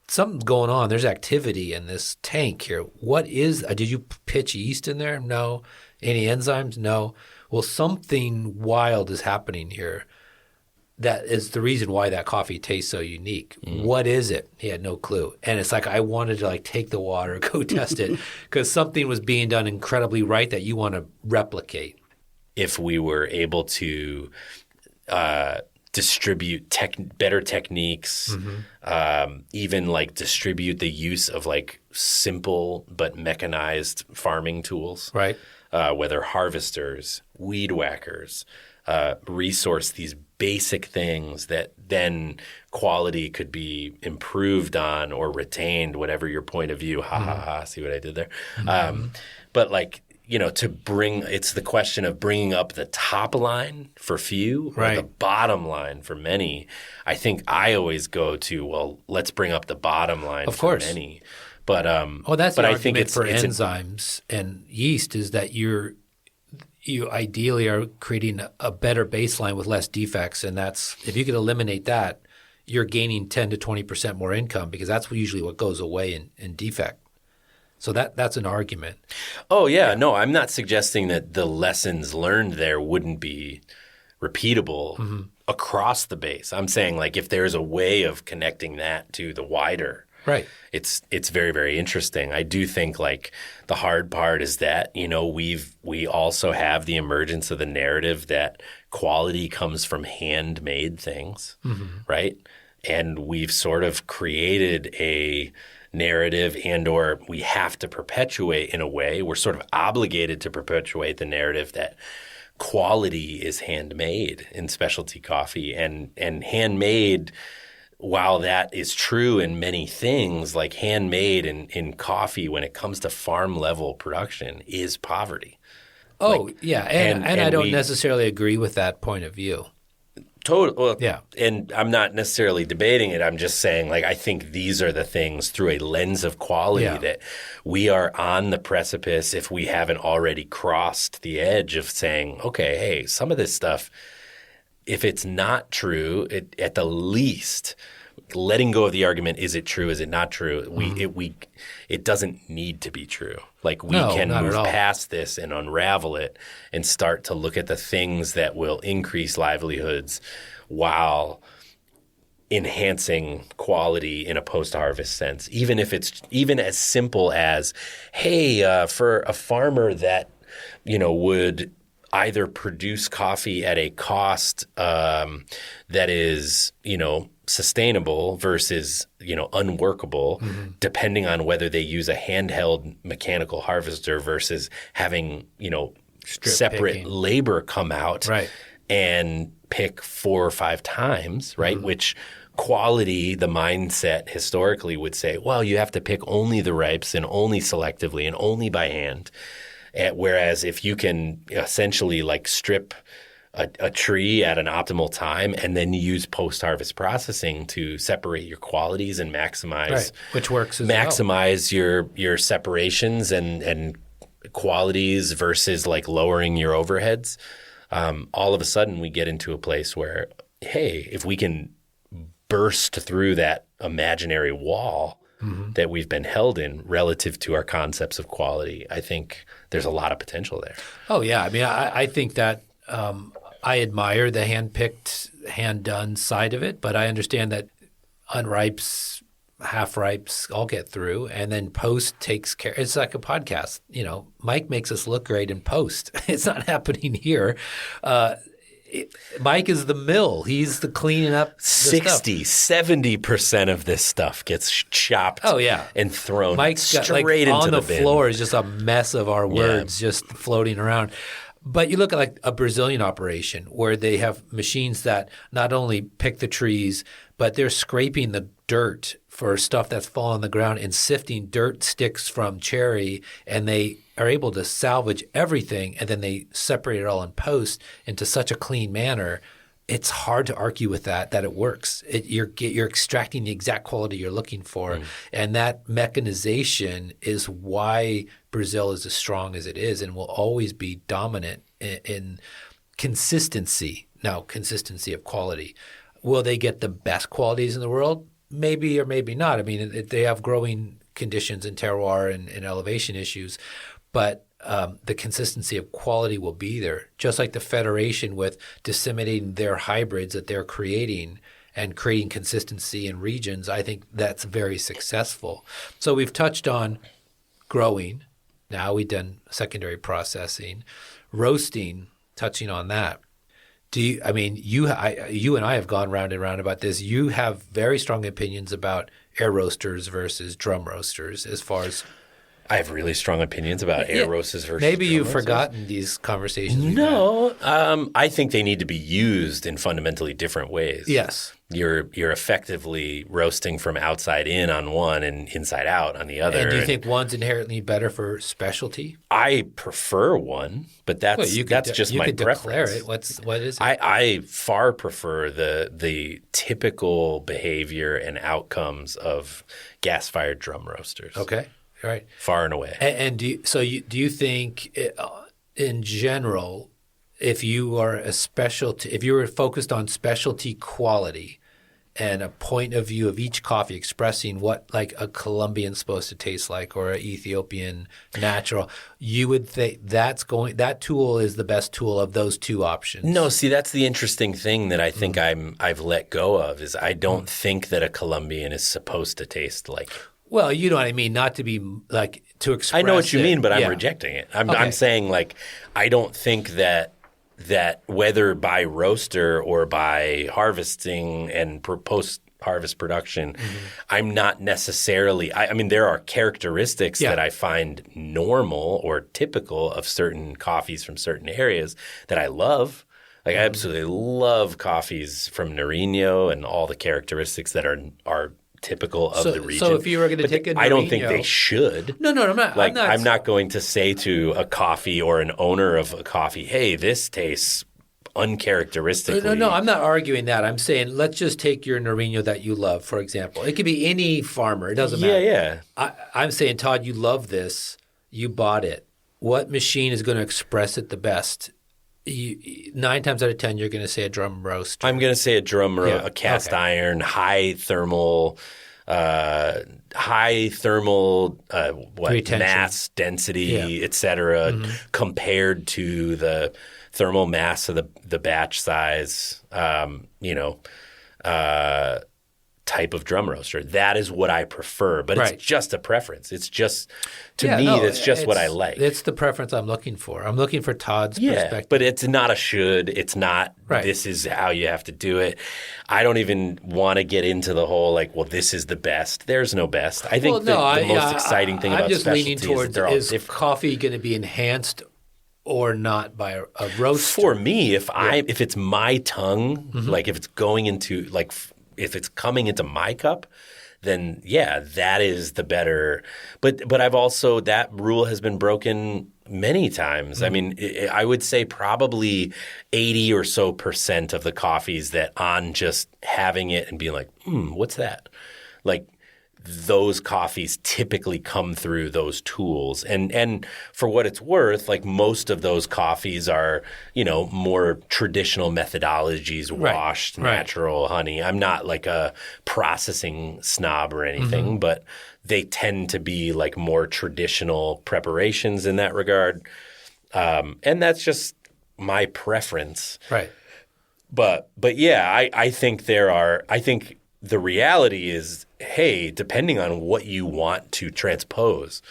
something's going on. There's activity in this tank here. What is? Did you pitch yeast in there? No. Any enzymes? No. Well, something wild is happening here. That is the reason why that coffee tastes so unique. What is it?" He had no clue. And it's like I wanted to take the water, go test it, because something was being done incredibly right that you want to replicate. If we were able to distribute better techniques, even distribute the use of simple but mechanized farming tools, right? Whether harvesters, weed whackers, resource these basic things that then quality could be improved on or retained, whatever your point of view. See what I did there? But to bring, it's the question of bringing up the top line for few or the bottom line for many. I think I always go to, well, let's bring up the bottom line for many. But that's but the I argument think it's for enzymes and yeast is that you ideally are creating a better baseline with less defects, and that's if you could eliminate that, you're gaining 10 to 20% more income because that's usually what goes away in defect. So that's an argument. Oh yeah, no, I'm not suggesting that the lessons learned there wouldn't be repeatable across the base. I'm saying if there's a way of connecting that to the wider. Right. It's very, very interesting. I do think the hard part is that, we also have the emergence of the narrative that quality comes from handmade things, right? And we've sort of created a narrative or we have to perpetuate in a way. We're sort of obligated to perpetuate the narrative that quality is handmade in specialty coffee and handmade. While that is true in many things, handmade in coffee when it comes to farm level production is poverty. Oh, yeah. And I don't necessarily agree with that point of view. Totally. Well, yeah. And I'm not necessarily debating it. I'm just saying I think these are the things through a lens of quality that we are on the precipice if we haven't already crossed the edge of saying, okay, hey, some of this stuff – if it's not true, at the least, letting go of the argument, is it true, is it not true, it doesn't need to be true. We can move past this and unravel it and start to look at the things that will increase livelihoods while enhancing quality in a post-harvest sense. Even if it's even as simple as, hey, for a farmer that, would either produce coffee at a cost that is, sustainable versus, unworkable, depending on whether they use a handheld mechanical harvester versus having, separate labor come out and pick 4 or 5 times, right? Which quality, the mindset historically would say, well, you have to pick only the ripes and only selectively and only by hand. Whereas if you can essentially strip a tree at an optimal time and then use post-harvest processing to separate your qualities and maximize which works as maximize your separations and qualities versus lowering your overheads, all of a sudden we get into a place where, hey, if we can burst through that imaginary wall that we've been held in relative to our concepts of quality, I think there's a lot of potential there. Oh, yeah. I mean, I think that I admire the hand-picked, hand-done side of it, but I understand that unripes, half-ripes all get through, and then post takes care. It's like a podcast. Mike makes us look great in post. It's not happening here. Mike is the mill. He's the cleaning up 60, 70% of this stuff gets chopped and thrown Mike's straight into on the the bin. floor is just a mess of our words just floating around. But you look at like a Brazilian operation where they have machines that not only pick the trees, but they're scraping the dirt for stuff that's fallen on the ground and sifting dirt sticks from cherry, and they are able to salvage everything, and then they separate it all in post into such a clean manner. It's hard to argue with that it works. You're extracting the exact quality you're looking for. And that mechanization is why Brazil is as strong as it is and will always be dominant in consistency. Now, consistency of quality. Will they get the best qualities in the world? Maybe or maybe not. I mean, they have growing conditions and terroir and elevation issues, but the consistency of quality will be there. Just like the Federation with disseminating their hybrids that they're creating and creating consistency in regions, I think that's very successful. So we've touched on growing. Now we've done secondary processing, roasting, touching on that. You and I have gone round and round about this. You have very strong opinions about air roasters versus drum roasters as far as – I have really strong opinions about air roasters versus maybe drum you've roasters. forgotten these conversations. No, I think they need to be used in fundamentally different ways. Yes. You're effectively roasting from outside in on one and inside out on the other. And do you think one's inherently better for specialty? I prefer one, but that's just my preference. Declare it. What is it? I far prefer the typical behavior and outcomes of gas-fired drum roasters. Okay. Right. Far and away. And do you think in general, if you are if you were focused on specialty quality and a point of view of each coffee expressing what like a Colombian's supposed to taste like or an Ethiopian natural, you would think that tool is the best tool of those two options? No, see, that's the interesting thing that I think I've let go of is I don't think that a Colombian is supposed to taste like. Well, you know what I mean, not to be like to express. I know what you mean, but yeah. I'm rejecting it. I'm saying like I don't think that whether by roaster or by harvesting and post-harvest production, I'm not necessarily – I mean there are characteristics that I find normal or typical of certain coffees from certain areas that I love. Like I absolutely love coffees from Nariño and all the characteristics that are typical of the region. So if you were going to take a Nariño, I don't think they should. No, I'm not. Like I'm not going to say to a coffee or an owner of a coffee, "Hey, this tastes uncharacteristically." No, I'm not arguing that. I'm saying let's just take your Nariño that you love, for example. It could be any farmer. It doesn't matter. Yeah. I'm saying, Todd, you love this. You bought it. What machine is going to express it the best? 9 times out of 10, you're going to say a drum roaster. I'm going to say a drum roast, a cast iron, high thermal mass density, et cetera, compared to the thermal mass of the batch size, type of drum roaster. That is what I prefer, but it's just a preference. It's just that's just what I like. It's the preference I'm looking for. I'm looking for Todd's perspective. But it's not a should. It's not this is how you have to do it. I don't even want to get into the whole like, well, this is the best. There's no best. I think the most exciting thing about specialty is that they're all different. Coffee going to be enhanced or not by a roaster? For me, if it's my tongue, like if it's going into like if it's coming into my cup, then that is the better. But I've also that rule has been broken many times. I mean, I would say probably 80 or so % of the coffees that on just having it and being like, what's that? Like those coffees typically come through those tools. And for what it's worth, like most of those coffees are, more traditional methodologies, washed, natural honey. I'm not like a processing snob or anything, but they tend to be like more traditional preparations in that regard. And that's just my preference. Right. But I think the reality is, hey, depending on what you want to transpose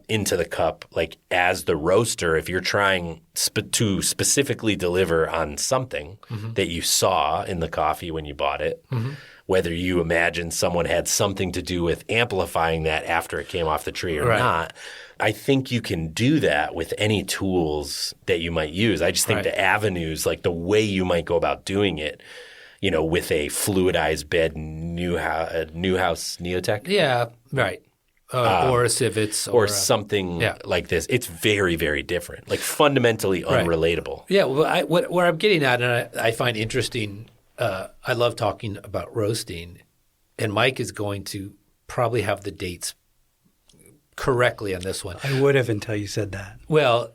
into the cup, like as the roaster, if you're trying to specifically deliver on something that you saw in the coffee when you bought it, whether you imagine someone had something to do with amplifying that after it came off the tree or not. I think you can do that with any tools that you might use. I just think the avenues, like the way you might go about doing it, with a fluidized bed Newhouse Neotech. Yeah, right. Or a Civets. Or something like this. It's very, very different, like fundamentally unrelatable. Yeah, well, where I'm getting at, and I find interesting, I love talking about roasting, and Mike is going to probably have the dates correctly on this one. I would have until you said that. Well,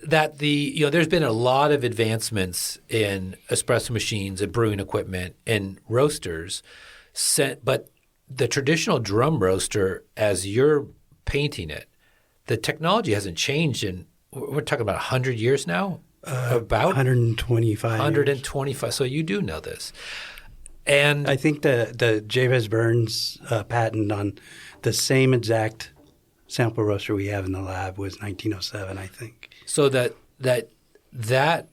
that there's been a lot of advancements in espresso machines and brewing equipment and roasters, but the traditional drum roaster, as you're painting it, the technology hasn't changed in, we're talking about 100 years now? About 125 125. Years. So you do know this. And I think the Jabez Burns patent on the same exact sample roaster we have in the lab was 1907, I think. So that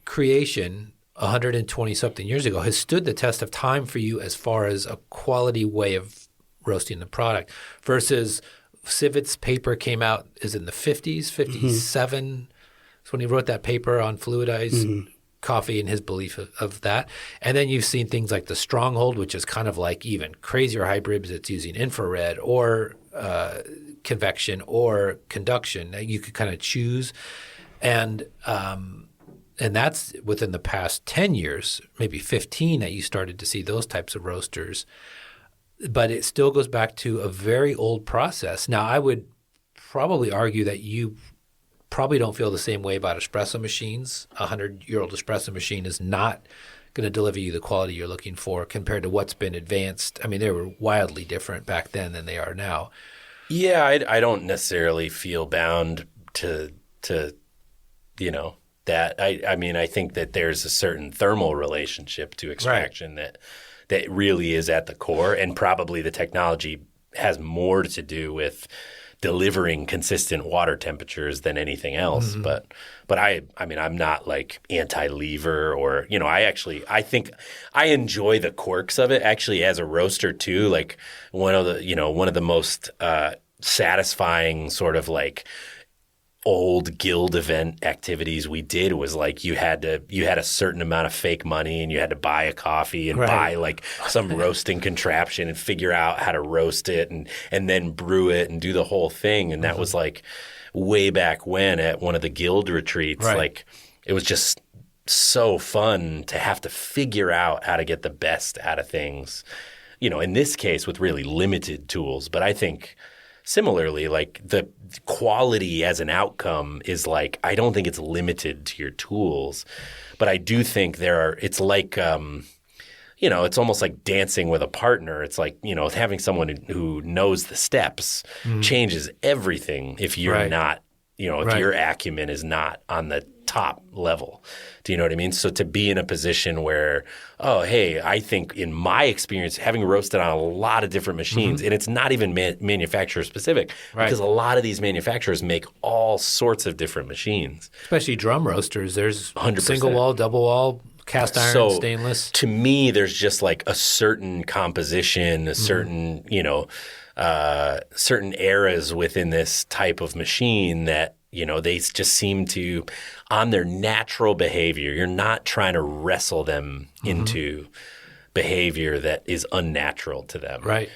creation 120-something years ago has stood the test of time for you as far as a quality way of roasting the product versus Civets paper came out is in the 50s, 57. That's when he wrote that paper on fluidized coffee and his belief of that. And then you've seen things like the Stronghold, which is kind of like even crazier hybrids. It's using infrared or convection or conduction. You could kind of choose. And that's within the past 10 years, maybe 15, that you started to see those types of roasters. But it still goes back to a very old process. Now, I would probably argue that you probably don't feel the same way about espresso machines. A 100-year-old espresso machine is not going to deliver you the quality you're looking for compared to what's been advanced. I mean, they were wildly different back then than they are now. Yeah, I don't necessarily feel bound to that. I mean, I think that there's a certain thermal relationship to extraction that really is at the core, and probably the technology has more to do with delivering consistent water temperatures than anything else. But I mean, I'm not like anti-lever or, I think I enjoy the quirks of it actually as a roaster too. Like one of the most satisfying sort of like old guild event activities we did was like you had a certain amount of fake money and you had to buy a coffee and buy like some roasting contraption and figure out how to roast it and then brew it and do the whole thing. And that was like way back when at one of the guild retreats. Like it was just so fun to have to figure out how to get the best out of things, in this case with really limited tools. But I think similarly, like the quality as an outcome is like, I don't think it's limited to your tools, but I do think it's like, it's almost like dancing with a partner. It's like, having someone who knows the steps changes everything if you're not, if your acumen is not on the top level. Do you know what I mean? So to be in a position where, I think in my experience, having roasted on a lot of different machines, and it's not even manufacturer specific, because a lot of these manufacturers make all sorts of different machines. Especially drum roasters. There's 100%. Single wall, double wall, cast iron, stainless. To me, there's just like a certain composition, a certain, certain eras within this type of machine that, they just seem to, on their natural behavior, you're not trying to wrestle them into behavior that is unnatural to them. Right.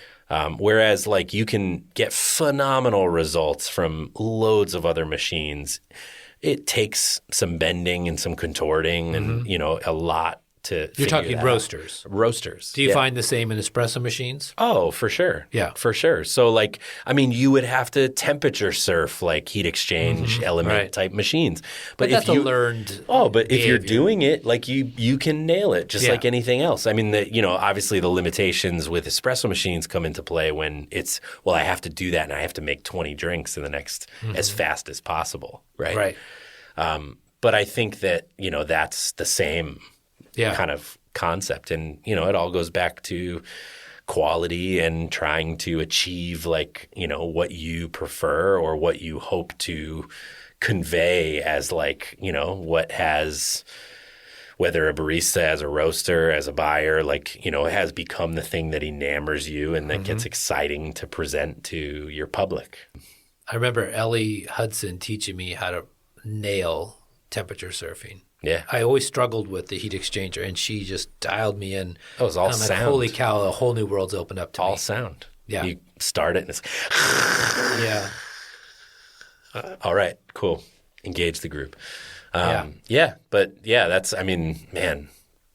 Whereas like you can get phenomenal results from loads of other machines. It takes some bending and some contorting and, a lot to You're talking roasters. Roasters. Do you find the same in espresso machines? Oh, for sure. Yeah. For sure. So like, I mean, you would have to temperature surf like heat exchange element type machines. But that's a learned but if you're behavior. doing it, like you can nail it just like anything else. I mean, obviously the limitations with espresso machines come into play when it's, I have to do that and I have to make 20 drinks in the next as fast as possible. Right. But I think that, that's the same kind of concept. And, it all goes back to quality and trying to achieve like, what you prefer or what you hope to convey as like, whether a barista, as a roaster, as a buyer, like, you know, it has become the thing that enamors you and that gets exciting to present to your public. I remember Ellie Hudson teaching me how to nail temperature surfing. Yeah. I always struggled with the heat exchanger, and she just dialed me in. It was all I'm like, sound. holy cow, a whole new world's opened up to me. All sound. Yeah. You start it and it's Yeah. all right, cool. Engage the group. Yeah. That's, I mean, man,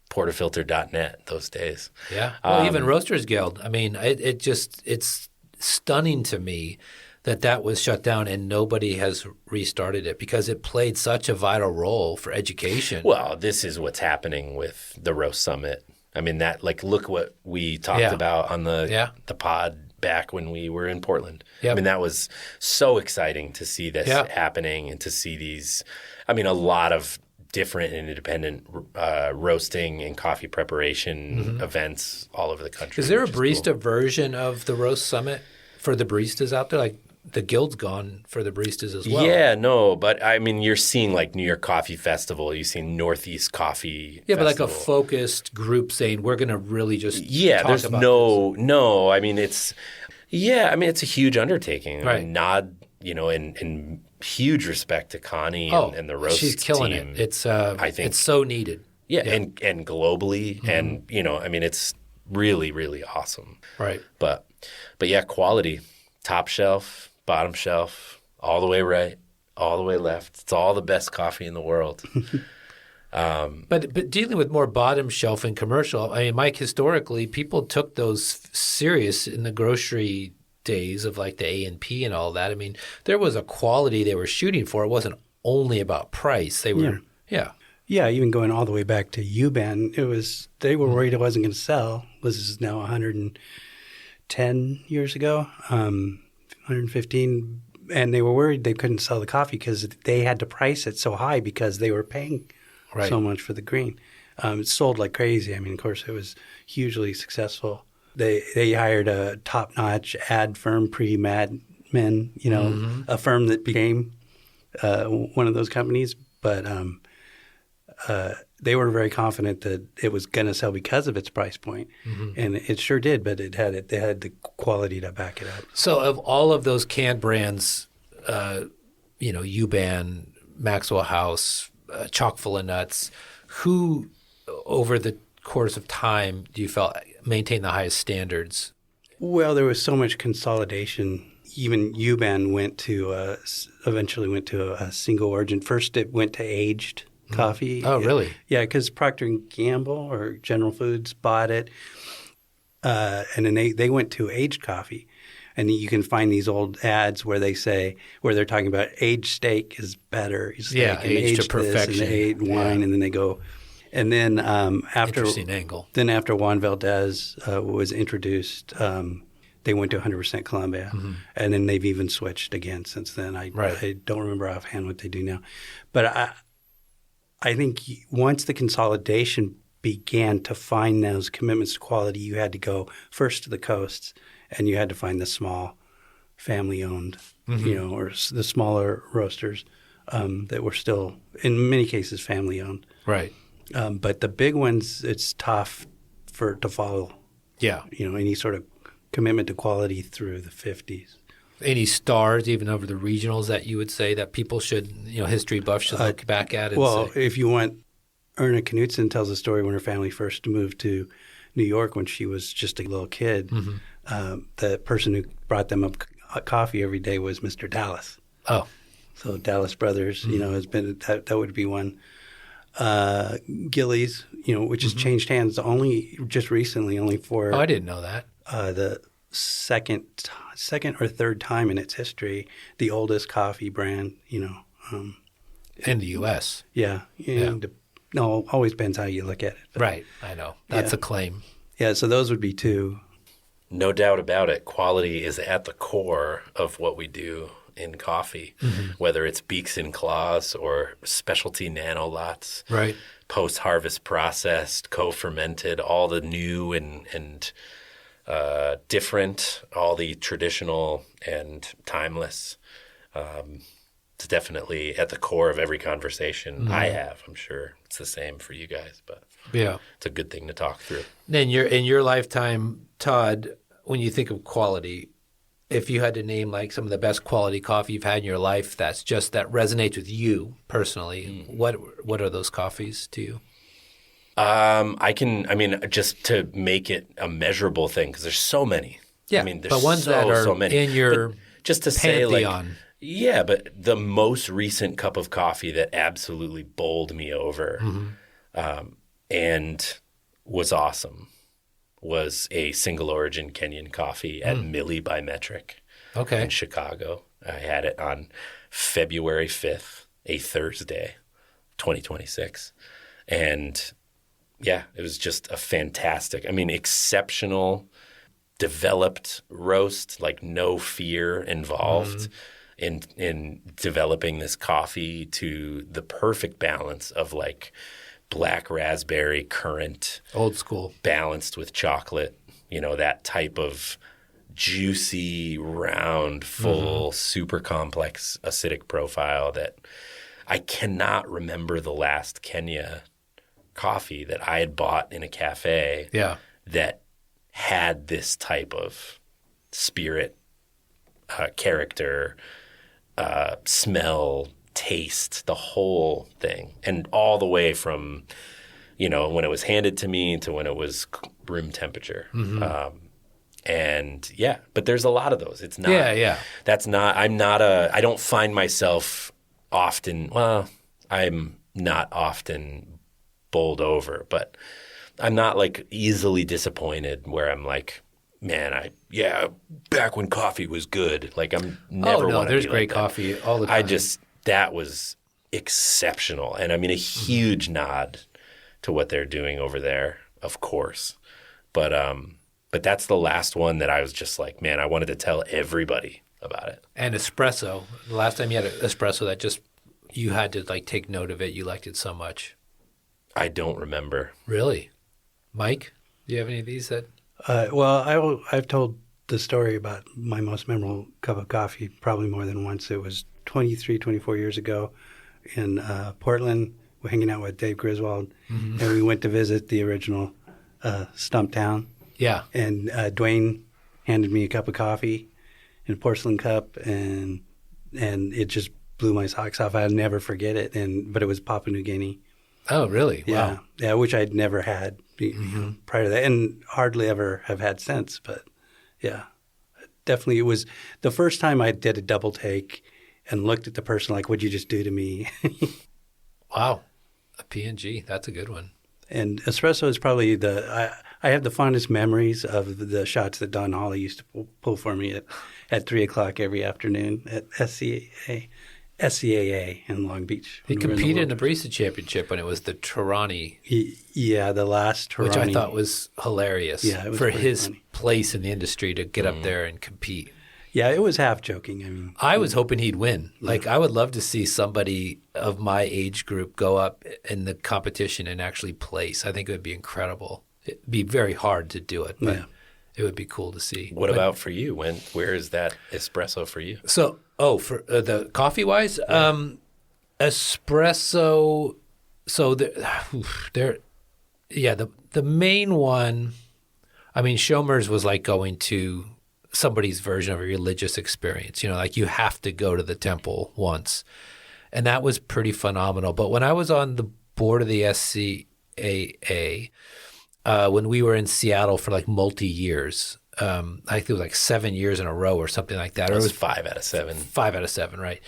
portafilter.net those days. Yeah. Well, even Roasters Guild. I mean, it's stunning to me that was shut down and nobody has restarted it because it played such a vital role for education. Well, this is what's happening with the Roast Summit. I mean, that, like, look what we talked about on the pod back when we were in Portland. Yep. I mean, that was so exciting to see this happening and to see these, I mean, a lot of different and independent roasting and coffee preparation events all over the country. Is there a barista version of the Roast Summit for the baristas out there? Like, the guild's gone for the baristas as well. Yeah, no, but I mean, you're seeing like New York Coffee Festival, you're seeing Northeast Coffee Festival. But like a focused group saying, we're going to really just talk there's about no, I mean, it's a huge undertaking. Right. I mean, nod, you know, and huge respect to Connie and the roast she's killing team. it. It's, I think it's so needed. Yeah, and globally, and, you know, I mean, it's really, really awesome. Right. But yeah, quality, top shelf, bottom shelf, all the way right, all the way left. It's all the best coffee in the world. But dealing with more bottom shelf and commercial, I mean, Mike, historically, people took those serious in the grocery days of like the A&P and all that. I mean, there was a quality they were shooting for. It wasn't only about price. They were, Yeah, even going all the way back to U-Ban, they were worried it wasn't going to sell. This is now 110 years ago, 115, and they were worried they couldn't sell the coffee because they had to price it so high because they were paying so much for the green. It sold like crazy. I mean, of course, it was hugely successful. They hired a top-notch ad firm, pre-Mad Men, you know, a firm that became one of those companies, but they were very confident that it was going to sell because of its price point, and it sure did. But they had the quality to back it up. So, of all of those canned brands, you know, U-Ban, Maxwell House, chock full of nuts, who over the course of time do you felt maintained the highest standards? Well, there was so much consolidation. Even U-Ban eventually went to a single origin. First, it went to aged coffee. Oh, really? Yeah, because Procter & Gamble or General Foods bought it, and then they went to aged coffee. And you can find these old ads where they're talking about aged steak is better. Aged to perfection. And aged wine, and then they go. And then after Interesting angle. Then after Juan Valdez was introduced, they went to 100% Colombia, and then they've even switched again since then. I don't remember offhand what they do now, but I think once the consolidation began to find those commitments to quality, you had to go first to the coasts, and you had to find the small, family-owned, you know, or the smaller roasters that were still, in many cases, family-owned. Right. But the big ones, it's tough to follow. Yeah. You know, any sort of commitment to quality through the 50s. Any stars, even over the regionals, that you would say that people should, you know, history buffs should look back at? If you want, Erna Knudsen tells a story when her family first moved to New York when she was just a little kid. The person who brought them up coffee every day was Mr. Dallas. Oh. So Dallas Brothers, you know, has been that would be one. Gillies, you know, which has changed hands just recently, only for I didn't know that. The second or third time in its history, the oldest coffee brand, you know. In the U.S. Yeah. No, always depends how you look at it. But, right, I know. That's a claim. Yeah, so those would be two. No doubt about it. Quality is at the core of what we do in coffee, whether it's beaks and claws or specialty nano lots, right? Post-harvest processed, co-fermented, all the new and different, all the traditional and timeless. It's definitely at the core of every conversation I have. I'm sure it's the same for you guys, but it's a good thing to talk through. In your lifetime, Todd, when you think of quality, if you had to name like some of the best quality coffee you've had in your life that resonates with you personally, what are those coffees to you? Just to make it a measurable thing, because there's so many. Yeah, I mean, there's but ones that are so many. in your but just to pantheon. say, yeah, but the most recent cup of coffee that absolutely bowled me over and was awesome was a single origin Kenyan coffee at Millie by Metric in Chicago. I had it on February 5th, a Thursday, 2026. And yeah, it was just a fantastic, exceptional, developed roast, like no fear involved in developing this coffee to the perfect balance of like black raspberry, currant, old school, balanced with chocolate, that type of juicy, round, full, super complex acidic profile that I cannot remember the last Kenya coffee that I had bought in a cafe that had this type of spirit, character, smell, taste, the whole thing. And all the way from, when it was handed to me to when it was room temperature. But there's a lot of those. It's not, I don't find myself I'm not often bowled over, but I'm not like easily disappointed where I'm like, man, back when coffee was good. Like I'm never want to be like that. There's great coffee all the time. That was exceptional. And a huge nod to what they're doing over there, of course. But that's the last one that I was just like, man, I wanted to tell everybody about it. And espresso. The last time you had an espresso that just, you had to like take note of it. You liked it so much. I don't remember. Really? Mike, do you have any of these that? I've told the story about my most memorable cup of coffee probably more than once. It was 24 years ago in Portland. We're hanging out with Dave Griswold, and we went to visit the original Stumptown. Yeah. And Dwayne handed me a cup of coffee in a porcelain cup, and it just blew my socks off. I'll never forget it. But it was Papua New Guinea. Oh, really? Yeah. Wow. Yeah, which I'd never had prior to that, and hardly ever have had since. But yeah, definitely it was the first time I did a double take and looked at the person like, what'd you just do to me? Wow. A P&G. That's a good one. And espresso is probably I have the fondest memories of the shots that Don Hawley used to pull for me at 3 o'clock every afternoon at SCAA in Long Beach. He competed in the Barista Championship when it was the Torani. Yeah, the last Torani. Which I thought was hilarious for his place in the industry to get up there and compete. Yeah, it was half joking. I was hoping he'd win. Like, I would love to see somebody of my age group go up in the competition and actually place. I think it would be incredible. It'd be very hard to do it, but it would be cool to see. What about for you? Where is that espresso for you? So, for the coffee-wise, espresso. So the main one. Schomer's was like going to somebody's version of a religious experience. Like you have to go to the temple once, and that was pretty phenomenal. But when I was on the board of the SCAA. When we were in Seattle for like multi-years, I think it was like 7 years in a row or something like that. It was 5 out of 7. 5 out of 7, right.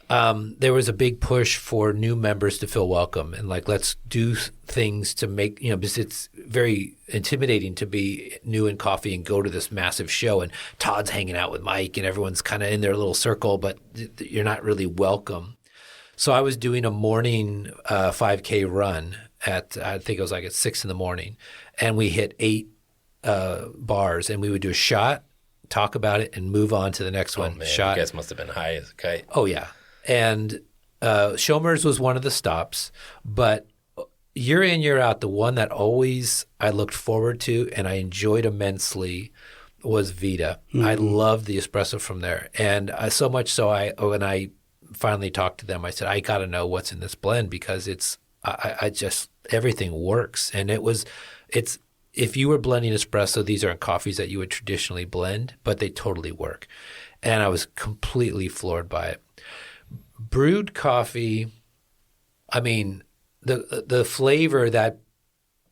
There was a big push for new members to feel welcome and like let's do things to make, because it's very intimidating to be new in coffee and go to this massive show and Todd's hanging out with Mike and everyone's kind of in their little circle, but you're not really welcome. So I was doing a morning 5K run I think it was like at 6 in the morning, and we hit 8 bars, and we would do a shot, talk about it, and move on to the next one. Man, shot. You guys must have been high as a kite. Oh yeah, and Schomer's was one of the stops, but year in year out, the one that always I looked forward to and I enjoyed immensely was Vita. I loved the espresso from there, and so much so when I finally talked to them, I said, I got to know what's in this blend because I just, everything works. And it's, if you were blending espresso, these aren't coffees that you would traditionally blend, but they totally work. And I was completely floored by it. Brewed coffee, I mean, the flavor that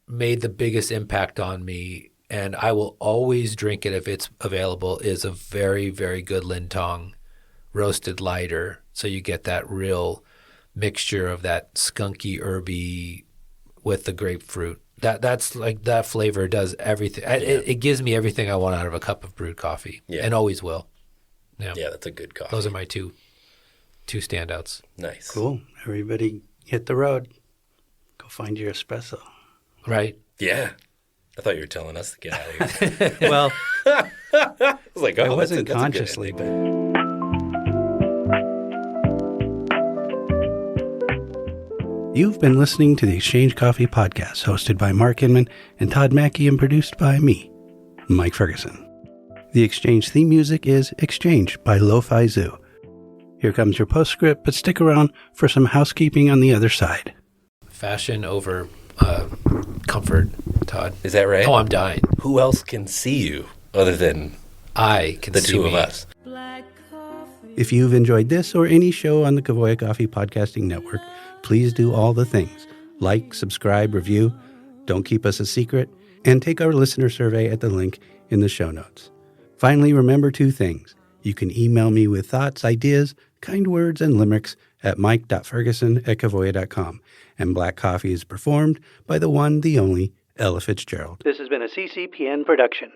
made the biggest impact on me, and I will always drink it if it's available, is a very, very good Lintong roasted lighter. So you get that real mixture of that skunky, herby with the grapefruit. That's like, that flavor does everything. Yeah. It gives me everything I want out of a cup of brewed coffee, and always will. Yeah, that's a good coffee. Those are my two standouts. Nice. Cool. Everybody hit the road. Go find your espresso. Right? Yeah. I thought you were telling us to get out of here. Well, I was like, I wasn't consciously, but you've been listening to the Exchange Coffee Podcast, hosted by Mark Inman and Todd Mackey and produced by me, Mike Ferguson. The Exchange theme music is Exchange by Lo-Fi Zoo. Here comes your postscript, but stick around for some housekeeping on the other side. Fashion over comfort, Todd. Is that right? Oh, I'm dying. Who else can see you other than I can the see two me. of us? If you've enjoyed this or any show on the Kavoya Coffee Podcasting Network, please do all the things. Like, subscribe, review, don't keep us a secret, and take our listener survey at the link in the show notes. Finally, remember 2 things. You can email me with thoughts, ideas, kind words, and limericks at mike.ferguson@kavoya.com. And Black Coffee is performed by the one, the only, Ella Fitzgerald. This has been a CCPN production.